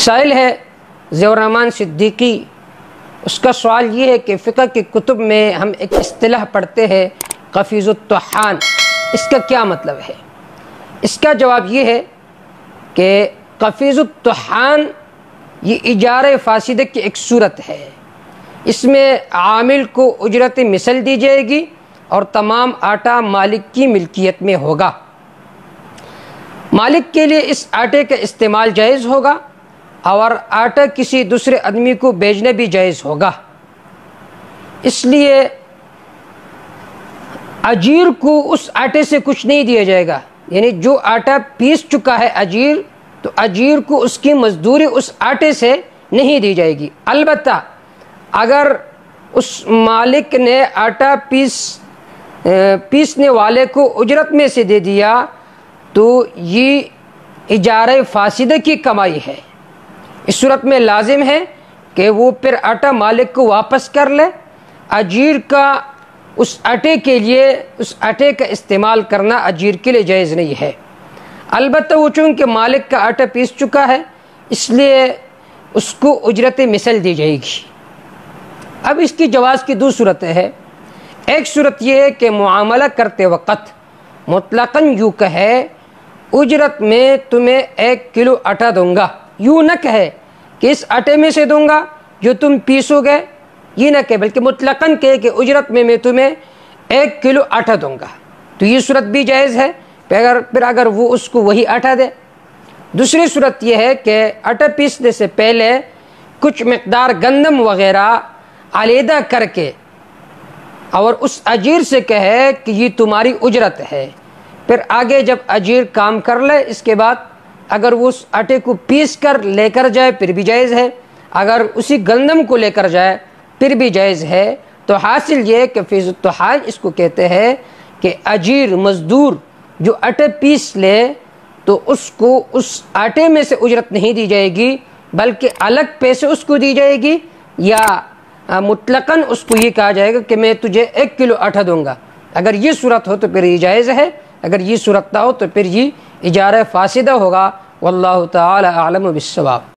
سائل ہے ضیاء الرحمن صدیقی، اس کا سوال یہ ہے کہ فقہ کی کتب میں ہم ایک اصطلاح پڑھتے ہیں قفیز الطحان، اس کا کیا مطلب ہے؟ اس کا جواب یہ ہے کہ قفیز الطحان یہ اجارہ فاسدہ کی ایک صورت ہے۔ اس میں عامل کو اجرت مثل دی جائے گی اور تمام آٹا مالک کی ملکیت میں ہوگا۔ مالک کے لیے اس آٹے کا استعمال جائز ہوگا اور آٹا کسی دوسرے آدمی کو بیچنا بھی جائز ہوگا۔ اس لیے اجیر کو اس آٹے سے کچھ نہیں دیا جائے گا، یعنی جو آٹا پیس چکا ہے اجیر، تو اجیر کو اس کی مزدوری اس آٹے سے نہیں دی جائے گی۔ البتہ اگر اس مالک نے آٹا پیسنے والے کو اجرت میں سے دے دیا تو یہ اجارہ فاسدہ کی کمائی ہے۔ اس صورت میں لازم ہے کہ وہ پھر آٹا مالک کو واپس کر لے۔ اجیر کا اس آٹے کے لیے اس آٹے کا استعمال کرنا اجیر کے لیے جائز نہیں ہے۔ البتہ وہ چونکہ مالک کا آٹا پیس چکا ہے اس لیے اس کو اجرت مثل دی جائے گی۔ اب اس کی جواز کی دو صورتیں ہیں۔ ایک صورت یہ ہے کہ معاملہ کرتے وقت مطلقاً یوں کہے اجرت میں تمہیں 1 کلو آٹا دوں گا، یوں نہ کہے کہ اس آٹے میں سے دوں گا جو تم پیسو گے، یہ نہ کہے، بلکہ مطلقاً کہے کہ اجرت میں تمہیں 1 کلو آٹا دوں گا، تو یہ صورت بھی جائز ہے۔ پھر اگر وہ اس کو وہی آٹا دے۔ دوسری صورت یہ ہے کہ آٹا پیسنے سے پہلے کچھ مقدار گندم وغیرہ علیحدہ کر کے اور اس اجیر سے کہے کہ یہ تمہاری اجرت ہے، پھر آگے جب اجیر کام کر لے اس کے بعد اگر وہ اس آٹے کو پیس کر لے کر جائے پھر بھی جائز ہے، اگر اسی گندم کو لے کر جائے پھر بھی جائز ہے۔ تو حاصل یہ کہ قفیز الطحان اس کو کہتے ہیں کہ اجیر مزدور جو آٹے پیس لے تو اس کو اس آٹے میں سے اجرت نہیں دی جائے گی بلکہ الگ پیسے اس کو دی جائے گی، یا مطلقاً اس کو یہ کہا جائے گا کہ میں تجھے 1 کلو آٹا دوں گا۔ اگر یہ صورت ہو تو پھر یہ جائز ہے، اگر یہ صورت نہ ہو تو پھر یہ اجارہ فاسدہ ہوگا۔ واللہ تعالی اعلم بالصواب۔